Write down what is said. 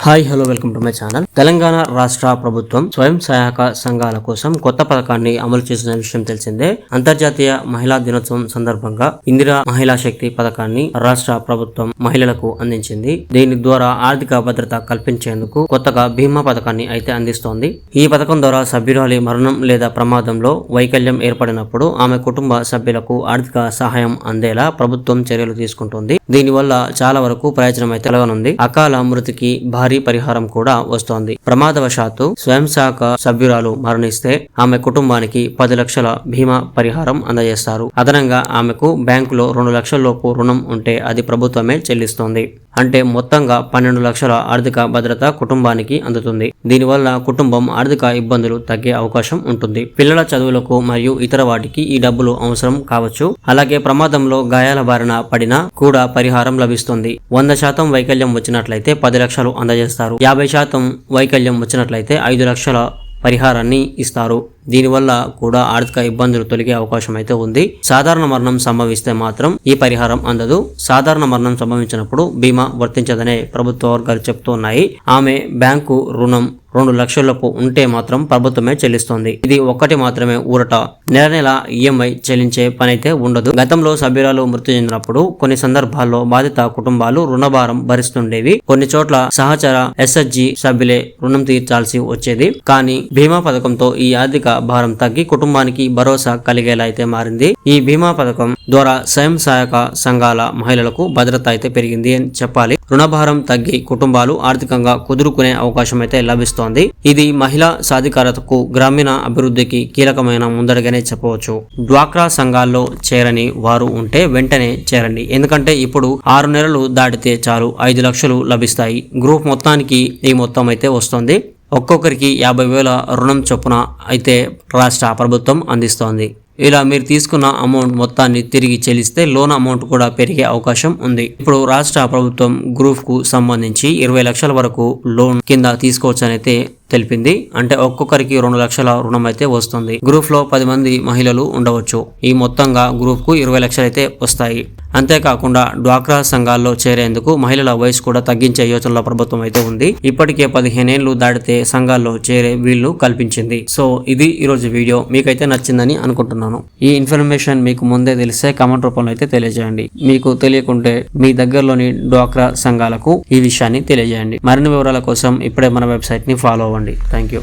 Hi hello welcome to my channel. Telangana రాష్ట్ర ప్రభుత్వం స్వయం సహాయక సంఘాల కోసం కొత్త పథకాన్ని అమలు చేసిన విషయం తెలిసిందే. అంతర్జాతీయ మహిళా దినోత్సవం సందర్భంగా ఇందిరా మహిళా శక్తి పథకాన్ని రాష్ట్ర ప్రభుత్వం మహిళలకు అందించింది. దీని ద్వారా ఆర్థిక భద్రత కల్పించేందుకు కొత్తగా బీమా పథకాన్ని అయితే అందిస్తోంది. ఈ పథకం ద్వారా సభ్యురాలి మరణం లేదా ప్రమాదంలో వైకల్యం ఏర్పడినప్పుడు ఆమె కుటుంబ సభ్యులకు ఆర్థిక సహాయం అందేలా ప్రభుత్వం చర్యలు తీసుకుంటుంది. దీనివల్ల చాలా వరకు ప్రయోజనం అయితే కలగనుంది. అకాల మృతికి భారీ పరిహారం కూడా వస్తోంది. ప్రమాదవశాత్తు స్వయం సహాయక సభ్యురాలు మరణిస్తే ఆమె కుటుంబానికి 10 లక్షల బీమా పరిహారం అందజేస్తారు. అదనంగా ఆమెకు బ్యాంకులో 2 లక్షల లోపు రుణం ఉంటే అది ప్రభుత్వమే చెల్లిస్తోంది. అంటే మొత్తంగా 12 లక్షల ఆర్థిక భద్రత కుటుంబానికి అందుతుంది. దీనివల్ల కుటుంబం ఆర్థిక ఇబ్బందులు తగ్గే అవకాశం ఉంటుంది. పిల్లల చదువులకు మరియు ఇతర వాటికి ఈ డబ్బులు అవసరం కావచ్చు. అలాగే ప్రమాదంలో గాయాల బారిన పడినా కూడా పరిహారం లభిస్తుంది. 100% వైకల్యం వచ్చినట్లయితే 10 లక్షలు అందజేస్తారు. 50% వైకల్యం వచ్చినట్లయితే 5 లక్షల పరిహారాన్ని ఇస్తారు. దీనివల్ల కూడా ఆర్థిక ఇబ్బందులు తొలగే అవకాశం అయితే ఉంది. సాధారణ మరణం సంభవిస్తే మాత్రం ఈ పరిహారం అందదు. సాధారణ మరణం సంభవించినప్పుడు బీమా వర్తించదనే ప్రభుత్వ వర్గాలు చెప్తున్నాయి. ఆమె బ్యాంకు రుణం 2 లక్షలలోపు ఉంటే మాత్రం ప్రభుత్వమే చెల్లిస్తోంది. ఇది ఒక్కటి మాత్రమే ఊరట. నెల నెల ఈఎంఐ చెల్లించే పనైతే ఉండదు. గతంలో సభ్యురాలు మృతి చెందినప్పుడు కొన్ని సందర్భాల్లో బాధిత కుటుంబాలు రుణభారం భరిస్తుండేవి. కొన్ని చోట్ల సహచర ఎస్హెచ్జి సభ్యులే రుణం తీర్చాల్సి వచ్చేది. కానీ బీమా పథకంతో ఈ ఆర్థిక భారం తగ్గి కుటుంబానికి భరోసా కలిగేలా అయితే మారింది. ఈ బీమా పథకం ద్వారా స్వయం సహాయక సంఘాల మహిళలకు భద్రత అయితే పెరిగింది అని చెప్పాలి. రుణభారం తగ్గి కుటుంబాలు ఆర్థికంగా కుదురుకునే అవకాశం అయితే లభిస్తోంది. ఇది మహిళా సాధికారతకు, గ్రామీణ అభివృద్ధికి కీలకమైన ముందడుగానే చెప్పవచ్చు. డ్వాక్రా సంఘాల్లో చేరని వారు ఉంటే వెంటనే చేరండి. ఎందుకంటే ఇప్పుడు 6 నెలలు దాటితే చాలు 5 లక్షలు లభిస్తాయి. గ్రూప్ మొత్తానికి ఈ మొత్తం అయితే వస్తుంది. ఒక్కొక్కరికి 50,000 రుణం చొప్పున అయితే రాష్ట్ర ప్రభుత్వం అందిస్తోంది. ఇలా మీరు తీసుకున్న అమౌంట్ మొత్తాన్ని తిరిగి చెల్లిస్తే లోన్ అమౌంట్ కూడా పెరిగే అవకాశం ఉంది. ఇప్పుడు రాష్ట్ర ప్రభుత్వం గ్రూప్ కు సంబంధించి 20 లక్షల వరకు లోన్ కింద తీసుకోవచ్చనైతే తెలిపింది. అంటే ఒక్కొక్కరికి 2 లక్షల రుణం అయితే వస్తుంది. గ్రూప్ లో 10 మంది మహిళలు ఉండవచ్చు. ఈ మొత్తంగా గ్రూప్ కు 20 లక్షలు అయితే వస్తాయి. అంతేకాకుండా డ్వాక్రా సంఘాల్లో చేరేందుకు మహిళల వయసు కూడా తగ్గించే యోచనలో ప్రభుత్వం అయితే ఉంది. ఇప్పటికే 15 ఏళ్లు దాటితే సంఘాల్లో చేరే వీళ్లు కల్పించింది. సో ఇది ఈరోజు వీడియో. మీకైతే నచ్చిందని అనుకుంటున్నాను. ఈ ఇన్ఫర్మేషన్ మీకు ముందే తెలిస్తే కామెంట్ రూపంలో అయితే తెలియజేయండి. మీకు తెలియకుంటే మీ దగ్గరలోని డ్వాక్రా సంఘాలకు ఈ విషయాన్ని తెలియజేయండి. మరిన్ని వివరాల కోసం ఇప్పుడే మన వెబ్సైట్ ని ఫాలో అవ్వండి. Thank you.